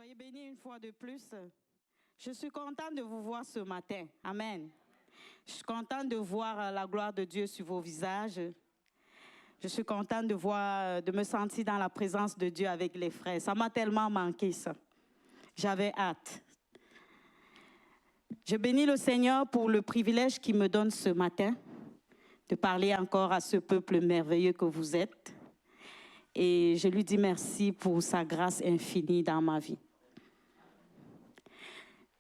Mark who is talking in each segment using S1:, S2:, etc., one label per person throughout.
S1: Soyez bénis une fois de plus. Je suis contente de vous voir ce matin. Amen. Je suis contente de voir la gloire de Dieu sur vos visages. Je suis contente de me sentir dans la présence de Dieu avec les frères. Ça m'a tellement manqué, ça. J'avais hâte. Je bénis le Seigneur pour le privilège qu'il me donne ce matin de parler encore à ce peuple merveilleux que vous êtes. Et je lui dis merci pour sa grâce infinie dans ma vie.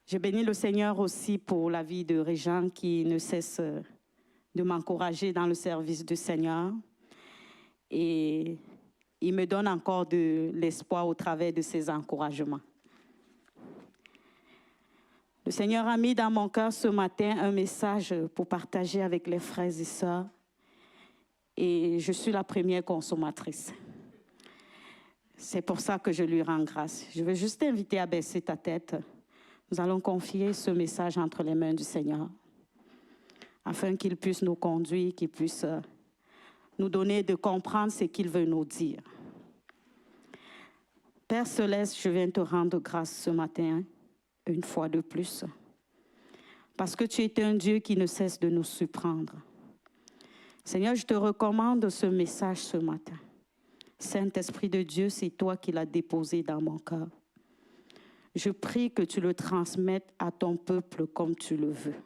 S1: Je bénis le Seigneur aussi pour la vie de Régent qui ne cesse de m'encourager dans le service du Seigneur. Et il me donne encore de l'espoir au travers de ses encouragements. Le Seigneur a mis dans mon cœur ce matin un message pour partager avec les frères et sœurs. Et je suis la première consommatrice. C'est pour ça que je lui rends grâce. Je veux juste t'inviter à baisser ta tête. Nous allons confier ce message entre les mains du Seigneur, afin qu'il puisse nous conduire, qu'il puisse nous donner de comprendre ce qu'il veut nous dire. Père Céleste, je viens te rendre grâce ce matin, une fois de plus, parce que tu es un Dieu qui ne cesse de nous surprendre. Seigneur, je te recommande ce message ce matin. Saint-Esprit de Dieu, c'est toi qui l'as déposé dans mon cœur. Je prie que tu le transmettes à ton peuple comme tu le veux.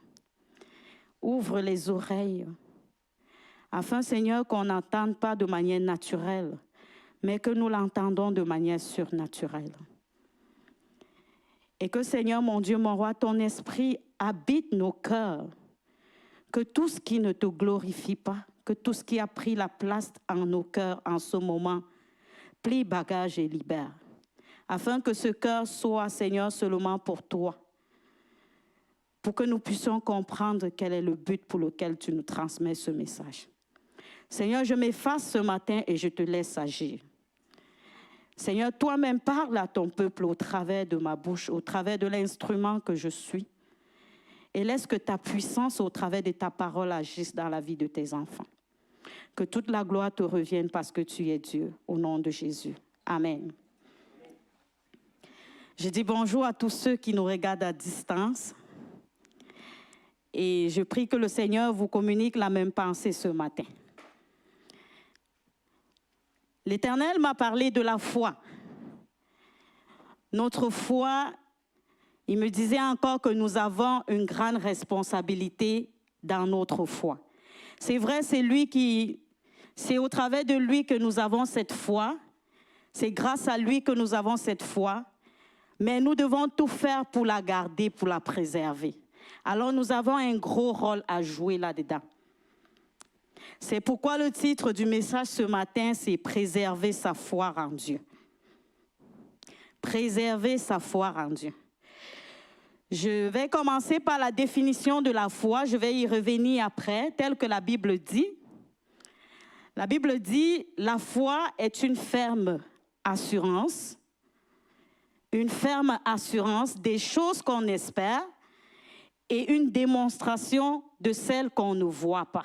S1: Ouvre les oreilles, afin, Seigneur, qu'on n'entende pas de manière naturelle, mais que nous l'entendons de manière surnaturelle. Et que, Seigneur, mon Dieu, mon roi, ton esprit habite nos cœurs, que tout ce qui ne te glorifie pas, que tout ce qui a pris la place en nos cœurs en ce moment, plie bagage et libère. Afin que ce cœur soit, Seigneur, seulement pour toi. Pour que nous puissions comprendre quel est le but pour lequel tu nous transmets ce message. Seigneur, je m'efface ce matin et je te laisse agir. Seigneur, toi-même parle à ton peuple au travers de ma bouche, au travers de l'instrument que je suis. Et laisse que ta puissance au travers de ta parole agisse dans la vie de tes enfants. Que toute la gloire te revienne parce que tu es Dieu, au nom de Jésus. Amen. Je dis bonjour à tous ceux qui nous regardent à distance. Et je prie que le Seigneur vous communique la même pensée ce matin. L'Éternel m'a parlé de la foi. Notre foi, il me disait encore que nous avons une grande responsabilité dans notre foi. C'est vrai, c'est au travers de lui que nous avons cette foi. C'est grâce à lui que nous avons cette foi. Mais nous devons tout faire pour la garder, pour la préserver. Alors nous avons un gros rôle à jouer là-dedans. C'est pourquoi le titre du message ce matin, c'est « Préserver sa foi en Dieu ». Préserver sa foi en Dieu. Je vais commencer par la définition de la foi. Je vais y revenir après, tel que la Bible dit. La Bible dit « La foi est une ferme assurance des choses qu'on espère et une démonstration de celles qu'on ne voit pas.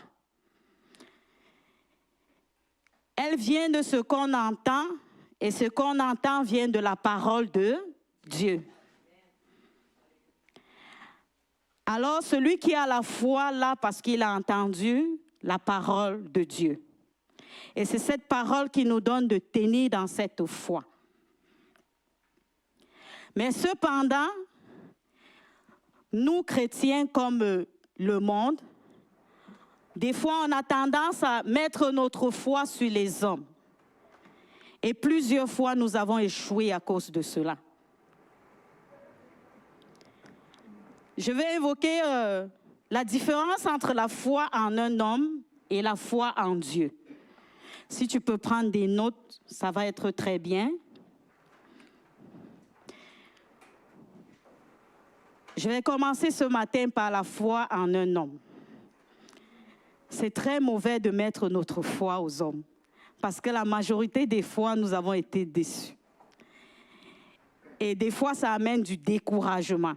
S1: Elle vient de ce qu'on entend et ce qu'on entend vient de la parole de Dieu. Alors, celui qui a la foi là parce qu'il a entendu la parole de Dieu. Et c'est cette parole qui nous donne de tenir dans cette foi. Mais cependant, nous chrétiens comme le monde, des fois on a tendance à mettre notre foi sur les hommes. Et plusieurs fois nous avons échoué à cause de cela. Je vais évoquer la différence entre la foi en un homme et la foi en Dieu. Si tu peux prendre des notes, ça va être très bien. Je vais commencer ce matin par la foi en un homme. C'est très mauvais de mettre notre foi aux hommes, parce que la majorité des fois, nous avons été déçus. Et des fois, ça amène du découragement.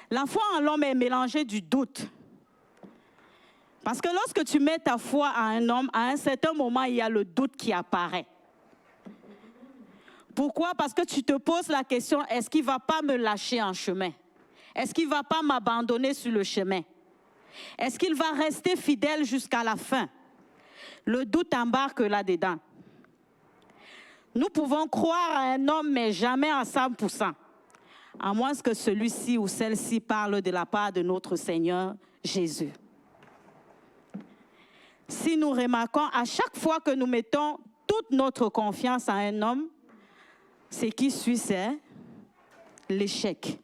S1: La foi en l'homme est mélangée du doute. Parce que lorsque tu mets ta foi à un homme, à un certain moment, il y a le doute qui apparaît. Pourquoi? Parce que tu te poses la question, est-ce qu'il ne va pas me lâcher en chemin? Est-ce qu'il ne va pas m'abandonner sur le chemin? Est-ce qu'il va rester fidèle jusqu'à la fin? Le doute embarque là-dedans. Nous pouvons croire à un homme, mais jamais à 100%, à moins que celui-ci ou celle-ci parle de la part de notre Seigneur Jésus. Si nous remarquons, à chaque fois que nous mettons toute notre confiance à un homme, ce qui suit, c'est l'échec.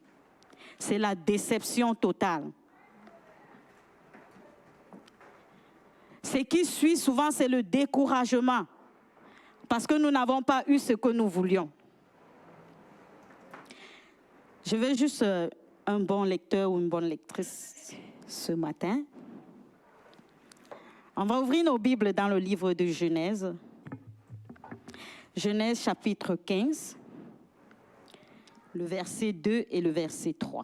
S1: C'est la déception totale. Ce qui suit souvent, c'est le découragement. Parce que nous n'avons pas eu ce que nous voulions. Je veux juste un bon lecteur ou une bonne lectrice ce matin. On va ouvrir nos Bibles dans le livre de Genèse. Genèse chapitre 15, le verset 2 et le verset 3.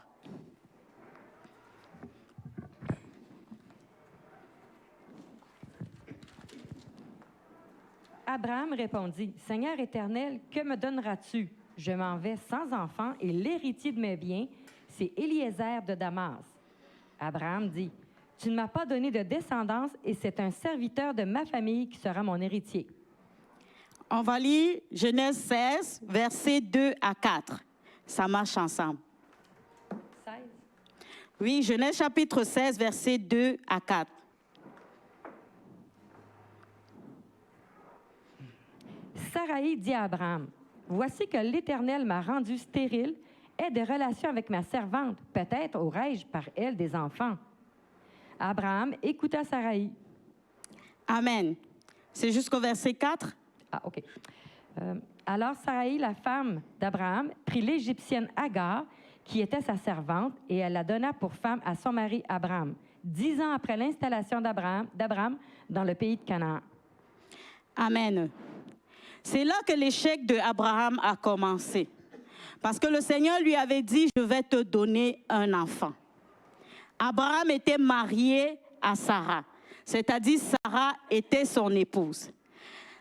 S2: Abraham répondit, « Seigneur éternel, que me donneras-tu? Je m'en vais sans enfant et l'héritier de mes biens, c'est Éliézer de Damas. » Abraham dit, « Tu ne m'as pas donné de descendance et c'est un serviteur de ma famille qui sera mon héritier. »
S1: On va lire Genèse 16, versets 2 à 4. Ça marche ensemble.
S2: 16.
S1: Oui, Genèse chapitre 16, versets 2 à 4.
S2: Saraï dit à Abraham, « Voici que l'Éternel m'a rendu stérile, aie des relations avec ma servante, peut-être aurai-je par elle des enfants. » Abraham écouta Saraï.
S1: Amen. C'est jusqu'au verset 4?
S2: Ah, OK. Alors Saraï, la femme d'Abraham, prit l'Égyptienne Agar, qui était sa servante, et elle la donna pour femme à son mari Abraham, 10 ans après l'installation d'Abraham dans le pays de Canaan.
S1: Amen. C'est là que l'échec d'Abraham a commencé. Parce que le Seigneur lui avait dit, je vais te donner un enfant. Abraham était marié à Sarah, c'est-à-dire Sarah était son épouse.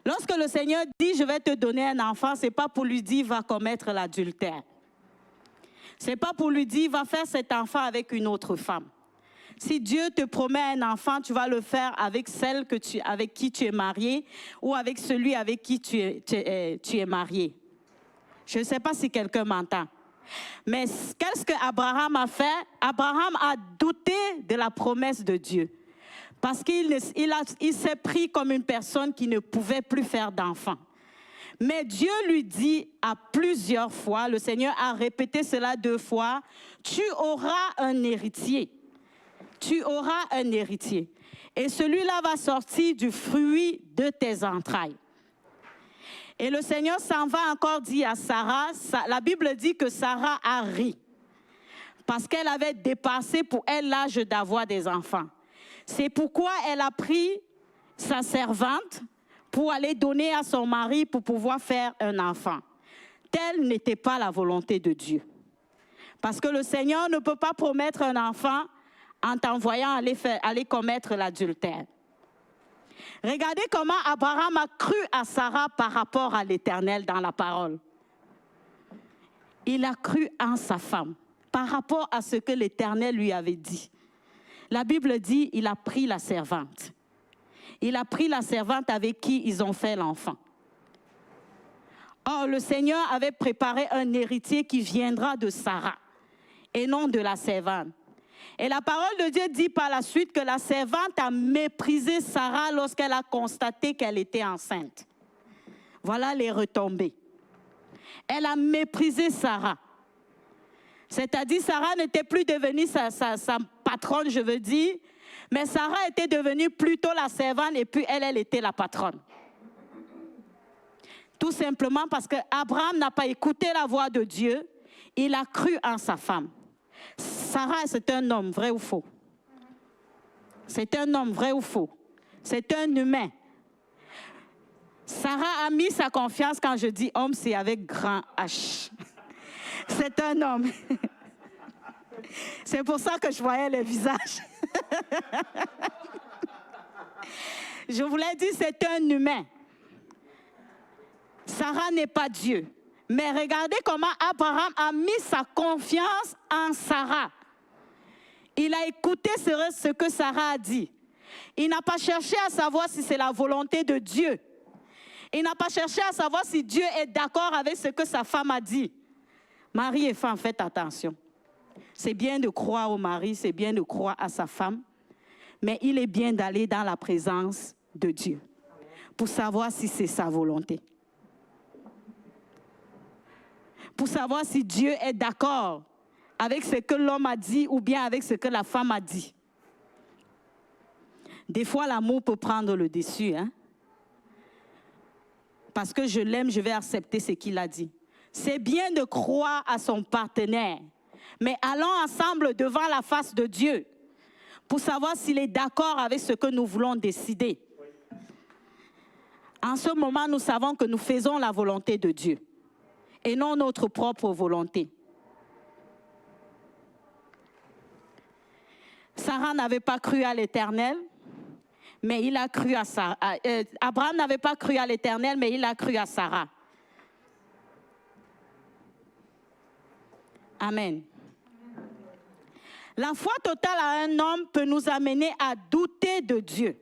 S1: Lorsque le Seigneur dit, je vais te donner un enfant, ce n'est pas pour lui dire, va commettre l'adultère. Ce n'est pas pour lui dire, va faire cet enfant avec une autre femme. Si Dieu te promet un enfant, tu vas le faire avec celle avec qui tu es marié ou avec celui avec qui tu es marié. Je ne sais pas si quelqu'un m'entend. Mais qu'est-ce qu'Abraham a fait? Abraham a douté de la promesse de Dieu. Parce qu'il s'est pris comme une personne qui ne pouvait plus faire d'enfant. Mais Dieu lui dit à plusieurs fois, le Seigneur a répété cela 2 fois, tu auras un héritier. Tu auras un héritier. Et celui-là va sortir du fruit de tes entrailles. Et le Seigneur s'en va encore dire à Sarah, la Bible dit que Sarah a ri. Parce qu'elle avait dépassé pour elle l'âge d'avoir des enfants. C'est pourquoi elle a pris sa servante pour aller donner à son mari pour pouvoir faire un enfant. Telle n'était pas la volonté de Dieu. Parce que le Seigneur ne peut pas promettre un enfant en t'envoyant aller commettre l'adultère. Regardez comment Abraham a cru à Sarah par rapport à l'Éternel dans la parole. Il a cru en sa femme par rapport à ce que l'Éternel lui avait dit. La Bible dit, il a pris la servante. Il a pris la servante avec qui ils ont fait l'enfant. Or, le Seigneur avait préparé un héritier qui viendra de Sarah et non de la servante. Et la parole de Dieu dit par la suite que la servante a méprisé Sarah lorsqu'elle a constaté qu'elle était enceinte. Voilà les retombées. Elle a méprisé Sarah. C'est-à-dire, Sarah n'était plus devenue sa patronne, je veux dire, mais Sarah était devenue plutôt la servante et puis elle était la patronne. Tout simplement parce qu'Abraham n'a pas écouté la voix de Dieu, il a cru en sa femme. Sarah, c'est un homme, vrai ou faux? C'est un homme, vrai ou faux? C'est un humain. Sarah a mis sa confiance, quand je dis homme, c'est avec grand H. C'est un homme. C'est pour ça que je voyais le visage. Je voulais dire, c'est un humain. Sarah n'est pas Dieu. Mais regardez comment Abraham a mis sa confiance en Sarah. Il a écouté ce que Sarah a dit. Il n'a pas cherché à savoir si c'est la volonté de Dieu. Il n'a pas cherché à savoir si Dieu est d'accord avec ce que sa femme a dit. Mari et femme, faites attention. C'est bien de croire au mari, c'est bien de croire à sa femme, mais il est bien d'aller dans la présence de Dieu pour savoir si c'est sa volonté. Pour savoir si Dieu est d'accord avec ce que l'homme a dit ou bien avec ce que la femme a dit. Des fois, l'amour peut prendre le dessus. Parce que je l'aime, je vais accepter ce qu'il a dit. C'est bien de croire à son partenaire, mais allons ensemble devant la face de Dieu pour savoir s'il est d'accord avec ce que nous voulons décider. En ce moment, nous savons que nous faisons la volonté de Dieu et non notre propre volonté. Sarah n'avait pas cru à l'Éternel, mais il a cru à Sarah. Abraham n'avait pas cru à l'Éternel, mais il a cru à Sarah. Amen. La foi totale à un homme peut nous amener à douter de Dieu.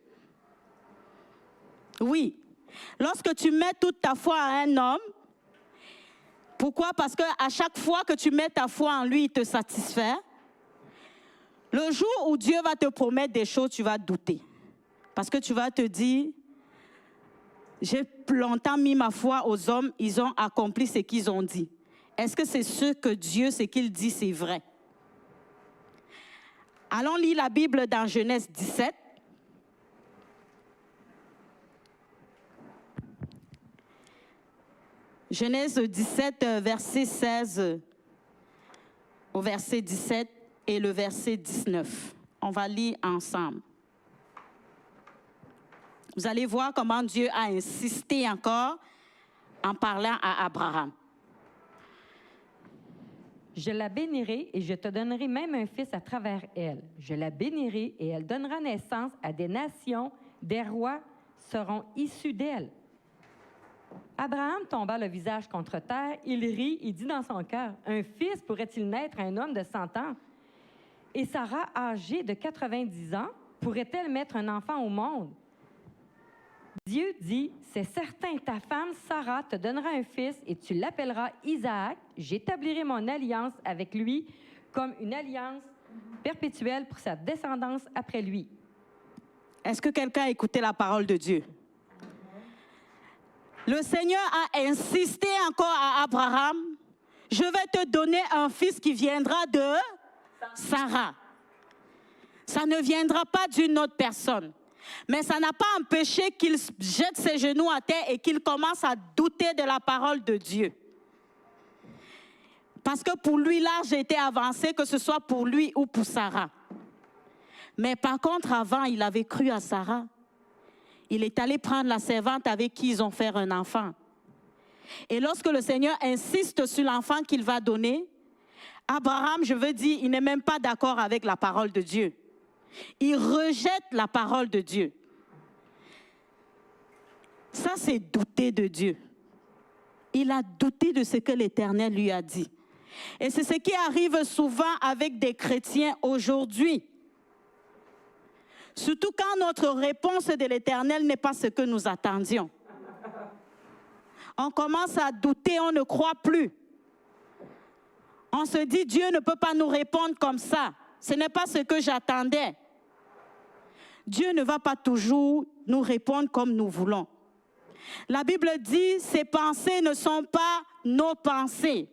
S1: Oui. Lorsque tu mets toute ta foi à un homme, pourquoi? Parce qu'à chaque fois que tu mets ta foi en lui, il te satisfait. Le jour où Dieu va te promettre des choses, tu vas douter. Parce que tu vas te dire, j'ai longtemps mis ma foi aux hommes, ils ont accompli ce qu'ils ont dit. Est-ce que c'est ce que Dieu, ce qu'il dit, c'est vrai? Allons lire la Bible dans Genèse 17. Genèse 17, verset 16 au verset 17 et le verset 19. On va lire ensemble. Vous allez voir comment Dieu a insisté encore en parlant à Abraham.
S2: Je la bénirai et je te donnerai même un fils à travers elle. Je la bénirai et elle donnera naissance à des nations, des rois seront issus d'elle. Abraham tomba le visage contre terre, il rit, il dit dans son cœur, un fils pourrait-il naître à un homme de 100 ans? Et Sarah, âgée de 90 ans, pourrait-elle mettre un enfant au monde? Dieu dit, c'est certain, ta femme Sarah te donnera un fils et tu l'appelleras Isaac. J'établirai mon alliance avec lui comme une alliance perpétuelle pour sa descendance après lui.
S1: Est-ce que quelqu'un a écouté la parole de Dieu? Le Seigneur a insisté encore à Abraham, je vais te donner un fils qui viendra de Sarah. Ça ne viendra pas d'une autre personne. Mais ça n'a pas empêché qu'il jette ses genoux à terre et qu'il commence à douter de la parole de Dieu. Parce que pour lui, l'âge était avancé, que ce soit pour lui ou pour Sarah. Mais par contre, avant, il avait cru à Sarah. Il est allé prendre la servante avec qui ils ont fait un enfant. Et lorsque le Seigneur insiste sur l'enfant qu'il va donner, Abraham, je veux dire, il n'est même pas d'accord avec la parole de Dieu. Il rejette la parole de Dieu. Ça, c'est douter de Dieu. Il a douté de ce que l'Éternel lui a dit. Et c'est ce qui arrive souvent avec des chrétiens aujourd'hui. Surtout quand notre réponse de l'Éternel n'est pas ce que nous attendions. On commence à douter, on ne croit plus. On se dit, Dieu ne peut pas nous répondre comme ça. Ce n'est pas ce que j'attendais. Dieu ne va pas toujours nous répondre comme nous voulons. La Bible dit, ses pensées ne sont pas nos pensées.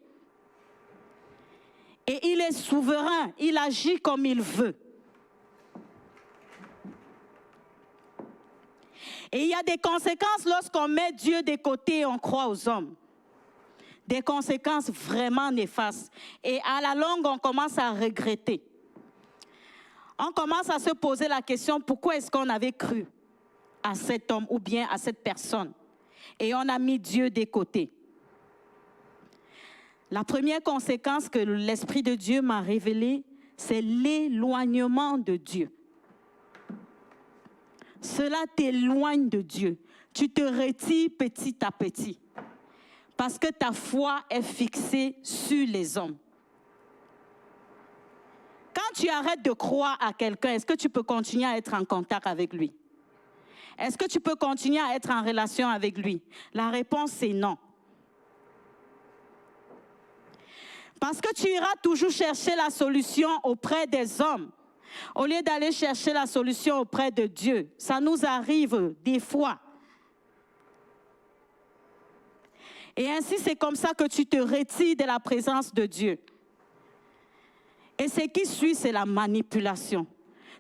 S1: Et il est souverain, il agit comme il veut. Et il y a des conséquences lorsqu'on met Dieu de côté et on croit aux hommes. Des conséquences vraiment néfastes. Et à la longue, on commence à regretter. On commence à se poser la question, pourquoi est-ce qu'on avait cru à cet homme ou bien à cette personne? Et on a mis Dieu de côté. La première conséquence que l'Esprit de Dieu m'a révélée, c'est l'éloignement de Dieu. Cela t'éloigne de Dieu. Tu te retires petit à petit. Parce que ta foi est fixée sur les hommes. Quand tu arrêtes de croire à quelqu'un, est-ce que tu peux continuer à être en contact avec lui? Est-ce que tu peux continuer à être en relation avec lui? La réponse est non. Parce que tu iras toujours chercher la solution auprès des hommes, au lieu d'aller chercher la solution auprès de Dieu. Ça nous arrive des fois. Et ainsi, c'est comme ça que tu te retires de la présence de Dieu. Et ce qui suit, c'est la manipulation.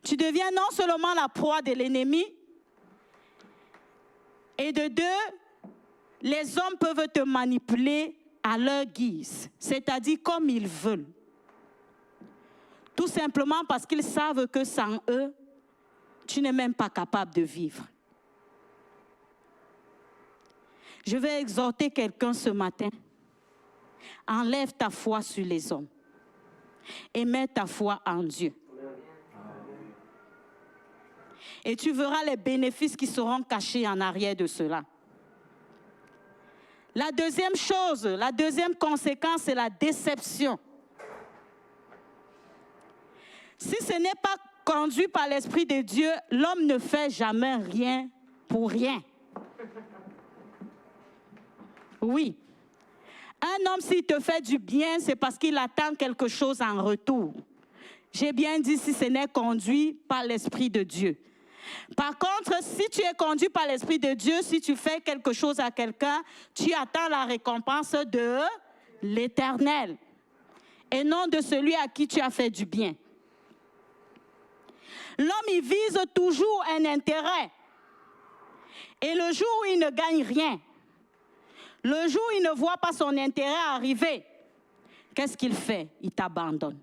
S1: Tu deviens non seulement la proie de l'ennemi, et de deux, les hommes peuvent te manipuler à leur guise, c'est-à-dire comme ils veulent. Tout simplement parce qu'ils savent que sans eux, tu n'es même pas capable de vivre. Je vais exhorter quelqu'un ce matin. Enlève ta foi sur les hommes et mets ta foi en Dieu. Et tu verras les bénéfices qui seront cachés en arrière de cela. La deuxième chose, la deuxième conséquence, c'est la déception. Si ce n'est pas conduit par l'Esprit de Dieu, l'homme ne fait jamais rien pour rien. Oui. Un homme, s'il te fait du bien, c'est parce qu'il attend quelque chose en retour. J'ai bien dit si ce n'est conduit par l'Esprit de Dieu. Par contre, si tu es conduit par l'Esprit de Dieu, si tu fais quelque chose à quelqu'un, tu attends la récompense de l'Éternel et non de celui à qui tu as fait du bien. L'homme, il vise toujours un intérêt. Et le jour où il ne gagne rien, le jour où il ne voit pas son intérêt arriver, qu'est-ce qu'il fait? Il t'abandonne.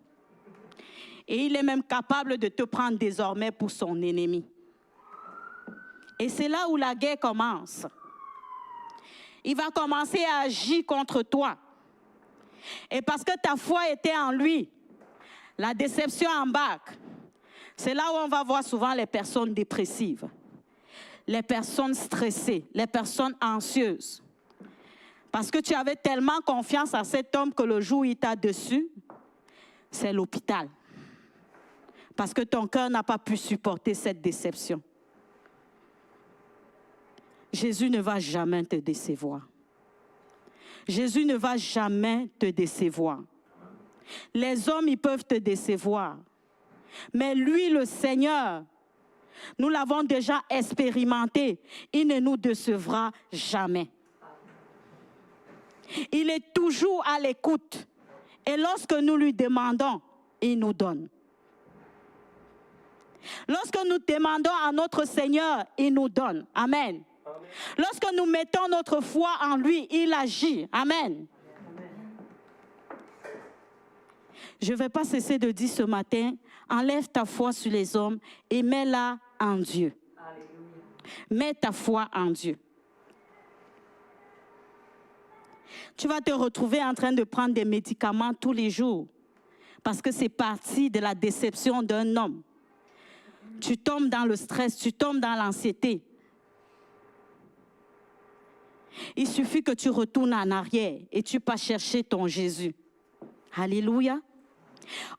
S1: Et il est même capable de te prendre désormais pour son ennemi. Et c'est là où la guerre commence. Il va commencer à agir contre toi. Et parce que ta foi était en lui, la déception embarque. C'est là où on va voir souvent les personnes dépressives, les personnes stressées, les personnes anxieuses. Parce que tu avais tellement confiance à cet homme que le jour où il t'a dessus, c'est l'hôpital. Parce que ton cœur n'a pas pu supporter cette déception. Jésus ne va jamais te décevoir. Jésus ne va jamais te décevoir. Les hommes, ils peuvent te décevoir. Mais lui, le Seigneur, nous l'avons déjà expérimenté. Il ne nous décevra jamais. Il est toujours à l'écoute. Et lorsque nous lui demandons, il nous donne. Lorsque nous demandons à notre Seigneur, il nous donne. Amen. Amen. Lorsque nous mettons notre foi en lui, il agit. Amen. Amen. Je ne vais pas cesser de dire ce matin, enlève ta foi sur les hommes et mets-la en Dieu. Alléluia. Mets ta foi en Dieu. Tu vas te retrouver en train de prendre des médicaments tous les jours parce que c'est parti de la déception d'un homme. Tu tombes dans le stress, tu tombes dans l'anxiété. Il suffit que tu retournes en arrière et tu vas chercher ton Jésus. Alléluia.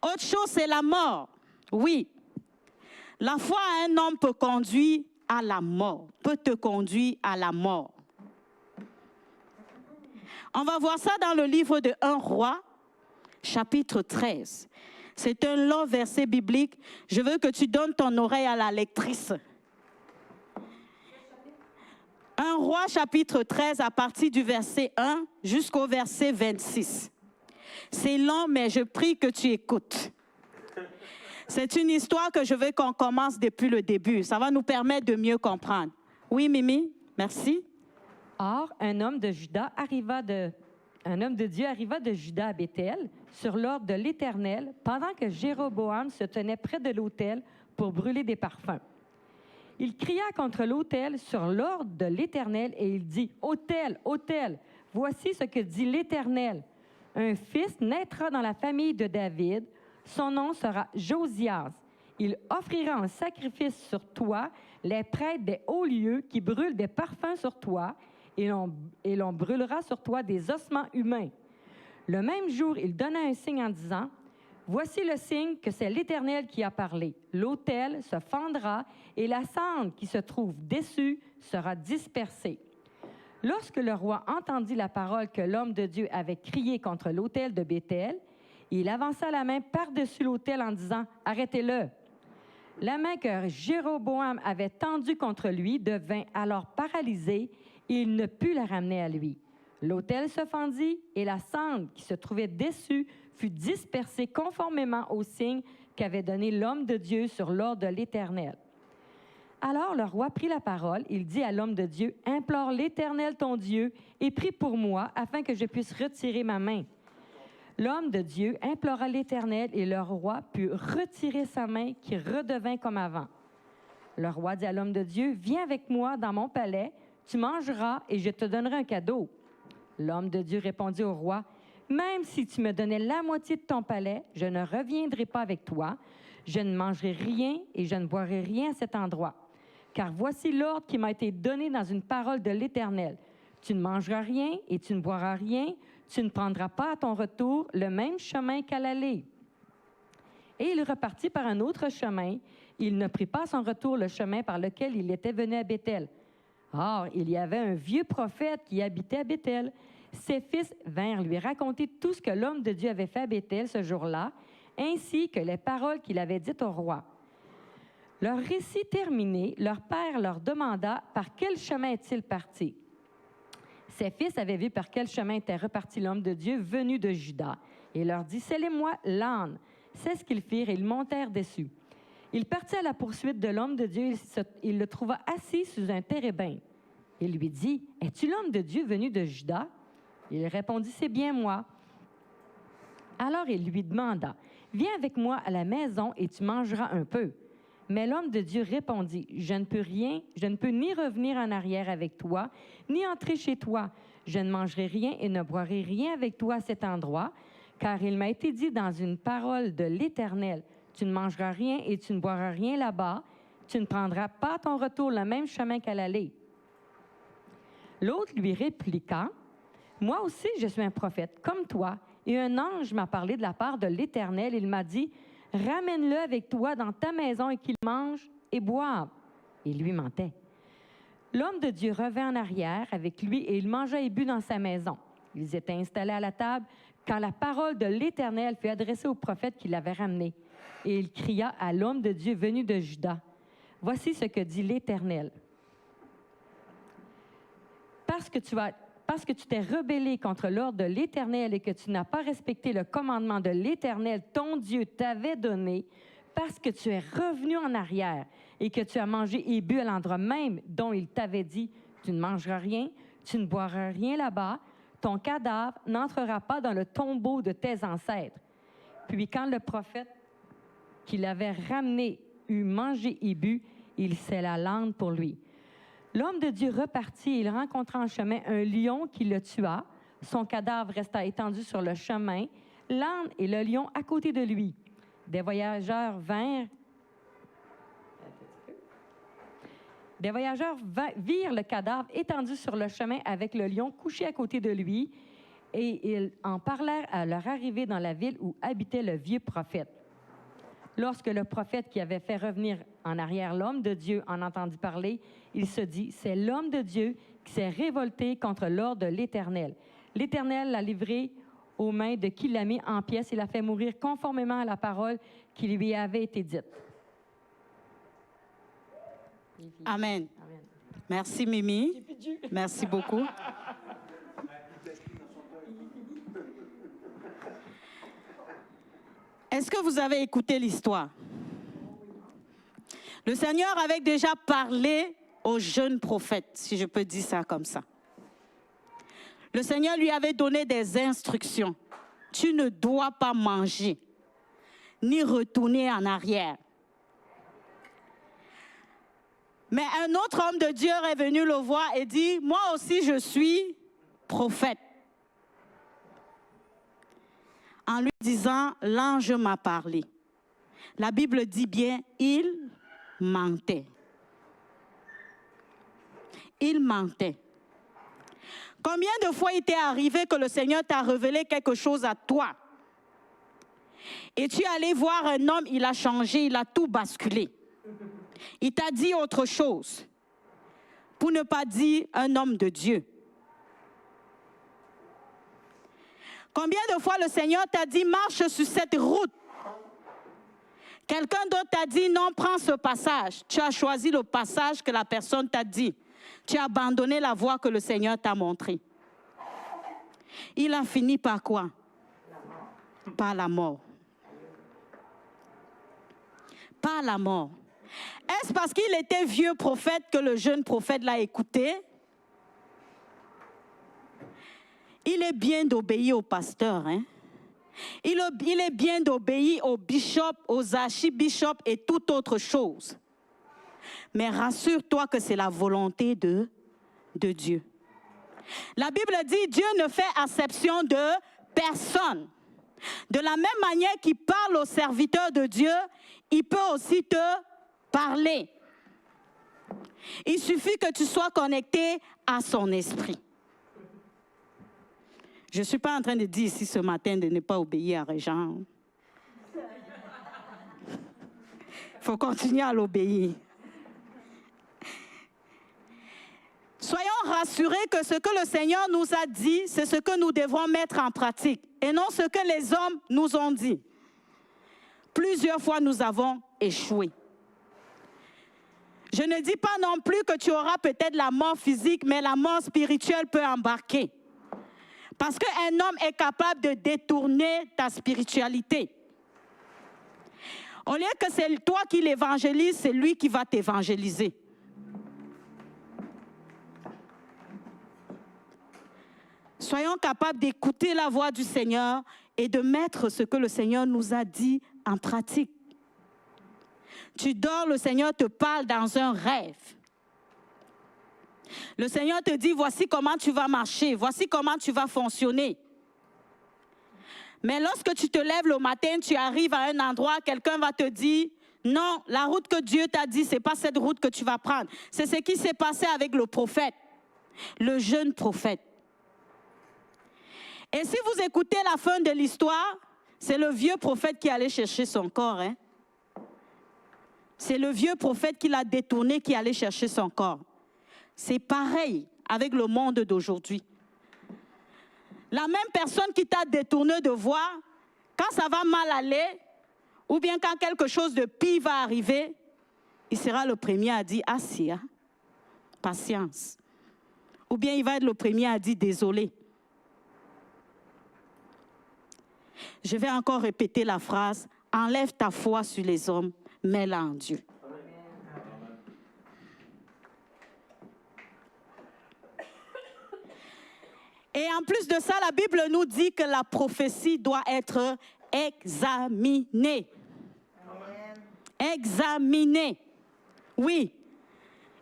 S1: Autre chose, c'est la mort. Oui. La foi à un homme peut conduire à la mort, peut te conduire à la mort. On va voir ça dans le livre de 1 Roi, chapitre 13. C'est un long verset biblique. Je veux que tu donnes ton oreille à la lectrice. 1 Roi, chapitre 13, à partir du verset 1 jusqu'au verset 26. C'est long, mais je prie que tu écoutes. C'est une histoire que je veux qu'on commence depuis le début. Ça va nous permettre de mieux comprendre. Oui, Mimi, merci.
S2: Or, un homme de Dieu arriva de Juda à Béthel sur l'ordre de l'Éternel pendant que Jéroboam se tenait près de l'autel pour brûler des parfums. Il cria contre l'autel sur l'ordre de l'Éternel et il dit, « Autel, autel, voici ce que dit l'Éternel. Un fils naîtra dans la famille de David, son nom sera Josias. Il offrira en sacrifice sur toi les prêtres des hauts lieux qui brûlent des parfums sur toi, et l'on brûlera sur toi des ossements humains. Le même jour, il donna un signe en disant, « Voici le signe que c'est l'Éternel qui a parlé. L'autel se fendra et la cendre qui se trouve dessus sera dispersée. » Lorsque le roi entendit la parole que l'homme de Dieu avait criée contre l'autel de Béthel, il avança la main par-dessus l'autel en disant, « Arrêtez-le! » La main que Jéroboam avait tendue contre lui devint alors paralysée et il ne put la ramener à lui. L'autel se fendit et la cendre qui se trouvait dessus fut dispersée conformément au signe qu'avait donné l'homme de Dieu sur l'ordre de l'Éternel. Alors le roi prit la parole, il dit à l'homme de Dieu, « Implore l'Éternel ton Dieu et prie pour moi afin que je puisse retirer ma main. » L'homme de Dieu implora l'Éternel et le roi put retirer sa main qui redevint comme avant. Le roi dit à l'homme de Dieu, « Viens avec moi dans mon palais, tu mangeras et je te donnerai un cadeau. » L'homme de Dieu répondit au roi, « Même si tu me donnais la moitié de ton palais, je ne reviendrai pas avec toi. Je ne mangerai rien et je ne boirai rien à cet endroit. Car voici l'ordre qui m'a été donné dans une parole de l'Éternel. Tu ne mangeras rien et tu ne boiras rien. Tu ne prendras pas à ton retour le même chemin qu'à l'aller. » Et il repartit par un autre chemin. Il ne prit pas à son retour le chemin par lequel il était venu à Béthel. Or, il y avait un vieux prophète qui habitait à Béthel. Ses fils vinrent lui raconter tout ce que l'homme de Dieu avait fait à Béthel ce jour-là, ainsi que les paroles qu'il avait dites au roi. Leur récit terminé, leur père leur demanda par quel chemin est-il parti. Ses fils avaient vu par quel chemin était reparti l'homme de Dieu venu de Juda. Et leur dit, « Sellez-moi l'âne. » C'est ce qu'ils firent et ils montèrent dessus. Il partit à la poursuite de l'homme de Dieu. Il le trouva assis sous un térébin. Il lui dit, « Es-tu l'homme de Dieu venu de Juda? » Il répondit, « C'est bien moi. » Alors il lui demanda, « Viens avec moi à la maison et tu mangeras un peu. » Mais l'homme de Dieu répondit, « Je ne peux ni revenir en arrière avec toi, ni entrer chez toi. Je ne mangerai rien et ne boirai rien avec toi à cet endroit, car il m'a été dit dans une parole de l'Éternel, tu ne mangeras rien et tu ne boiras rien là-bas, tu ne prendras pas à ton retour le même chemin qu'à l'aller. » L'autre lui répliqua, « Moi aussi je suis un prophète, comme toi, et un ange m'a parlé de la part de l'Éternel. Il m'a dit, « Ramène-le avec toi dans ta maison et qu'il mange et boive. » Il lui mentait. L'homme de Dieu revint en arrière avec lui et il mangea et but dans sa maison. Ils étaient installés à la table quand la parole de l'Éternel fut adressée au prophète qui l'avait ramené. Et il cria à l'homme de Dieu venu de Juda, « Voici ce que dit l'Éternel. Parce que tu t'es rebellé contre l'ordre de l'Éternel et que tu n'as pas respecté le commandement de l'Éternel, ton Dieu t'avait donné, parce que tu es revenu en arrière et que tu as mangé et bu à l'endroit même dont il t'avait dit, tu ne mangeras rien, tu ne boiras rien là-bas, ton cadavre n'entrera pas dans le tombeau de tes ancêtres. » Puis quand le prophète qui l'avait ramené eut mangé et bu, il scella l'âne pour lui. L'homme de Dieu repartit et il rencontra en chemin un lion qui le tua. Son cadavre resta étendu sur le chemin, l'âne et le lion à côté de lui. Des voyageurs virent le cadavre étendu sur le chemin avec le lion couché à côté de lui et ils en parlèrent à leur arrivée dans la ville où habitait le vieux prophète. Lorsque le prophète qui avait fait revenir en arrière l'homme de Dieu en entendit parler, il se dit, « C'est l'homme de Dieu qui s'est révolté contre l'ordre de l'Éternel. L'Éternel l'a livré aux mains de qui l'a mis en pièces et l'a fait mourir conformément à la parole qui lui avait été dite. »
S1: Amen. Amen. Merci, Mimi. Merci beaucoup. Est-ce que vous avez écouté l'histoire? Le Seigneur avait déjà parlé au jeune prophète, si je peux dire ça comme ça. Le Seigneur lui avait donné des instructions. Tu ne dois pas manger, ni retourner en arrière. Mais un autre homme de Dieu est venu le voir et dit, « Moi aussi je suis prophète. » En lui disant, l'ange m'a parlé. La Bible dit bien, il mentait. Il mentait. Combien de fois il t'est arrivé que le Seigneur t'a révélé quelque chose à toi? Et tu es allé voir un homme, il a changé, il a tout basculé. Il t'a dit autre chose, pour ne pas dire un homme de Dieu. Combien de fois le Seigneur t'a dit, marche sur cette route? Quelqu'un d'autre t'a dit, non, prends ce passage. Tu as choisi le passage que la personne t'a dit. Tu as abandonné la voie que le Seigneur t'a montrée. Il a fini par quoi? Par la mort. Par la mort. Est-ce parce qu'il était vieux prophète que le jeune prophète l'a écouté? Il est bien d'obéir au pasteur, hein? Il est bien d'obéir aux bishops, aux archibishops et toute autre chose. Mais rassure-toi que c'est la volonté de Dieu. La Bible dit, Dieu ne fait acception de personne. De la même manière qu'il parle aux serviteurs de Dieu, il peut aussi te parler. Il suffit que tu sois connecté à son esprit. Je ne suis pas en train de dire ici ce matin de ne pas obéir à Régent. Il faut continuer à l'obéir. Soyons rassurés que ce que le Seigneur nous a dit, c'est ce que nous devons mettre en pratique et non ce que les hommes nous ont dit. Plusieurs fois, nous avons échoué. Je ne dis pas non plus que tu auras peut-être la mort physique, mais la mort spirituelle peut embarquer. Parce qu'un homme est capable de détourner ta spiritualité. Au lieu que c'est toi qui l'évangélise, c'est lui qui va t'évangéliser. Soyons capables d'écouter la voix du Seigneur et de mettre ce que le Seigneur nous a dit en pratique. Tu dors, le Seigneur te parle dans un rêve. Le Seigneur te dit, voici comment tu vas marcher, voici comment tu vas fonctionner. Mais lorsque tu te lèves le matin, tu arrives à un endroit, quelqu'un va te dire, non, la route que Dieu t'a dit, ce n'est pas cette route que tu vas prendre. C'est ce qui s'est passé avec le prophète, le jeune prophète. Et si vous écoutez la fin de l'histoire, c'est le vieux prophète qui allait chercher son corps. Hein? C'est le vieux prophète qui l'a détourné, qui allait chercher son corps. C'est pareil avec le monde d'aujourd'hui. La même personne qui t'a détourné de voie, quand ça va mal aller, ou bien quand quelque chose de pire va arriver, il sera le premier à dire « Assia, patience ». Ou bien il va être le premier à dire « Désolé ». Je vais encore répéter la phrase « Enlève ta foi sur les hommes, mets-la en Dieu ». Et en plus de ça, la Bible nous dit que la prophétie doit être examinée. Amen. Examinée. Oui.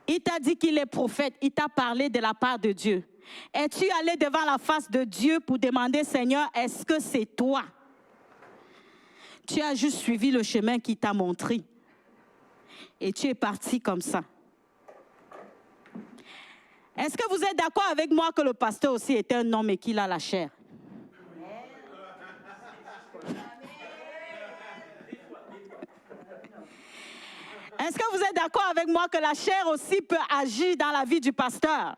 S1: Il t'a dit qu'il est prophète. Il t'a parlé de la part de Dieu. Es-tu allé devant la face de Dieu pour demander, Seigneur, est-ce que c'est toi? Tu as juste suivi le chemin qu'il t'a montré. Et tu es parti comme ça. Est-ce que vous êtes d'accord avec moi que le pasteur aussi était un homme et qu'il a la chair? Est-ce que vous êtes d'accord avec moi que la chair aussi peut agir dans la vie du pasteur?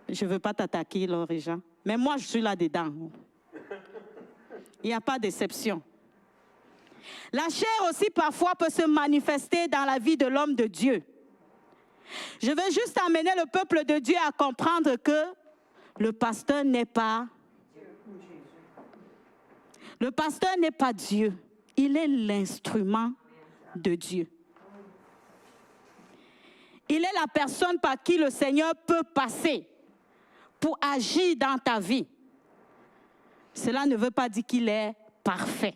S1: Je ne veux pas t'attaquer, Laurie Jean. Mais moi, je suis là-dedans. Il n'y a pas d'exception. La chair aussi parfois peut se manifester dans la vie de l'homme de Dieu. Je veux juste amener le peuple de Dieu à comprendre que le pasteur n'est pas le pasteur n'est pas Dieu. Il est l'instrument de Dieu. Il est la personne par qui le Seigneur peut passer pour agir dans ta vie. Cela ne veut pas dire qu'il est parfait.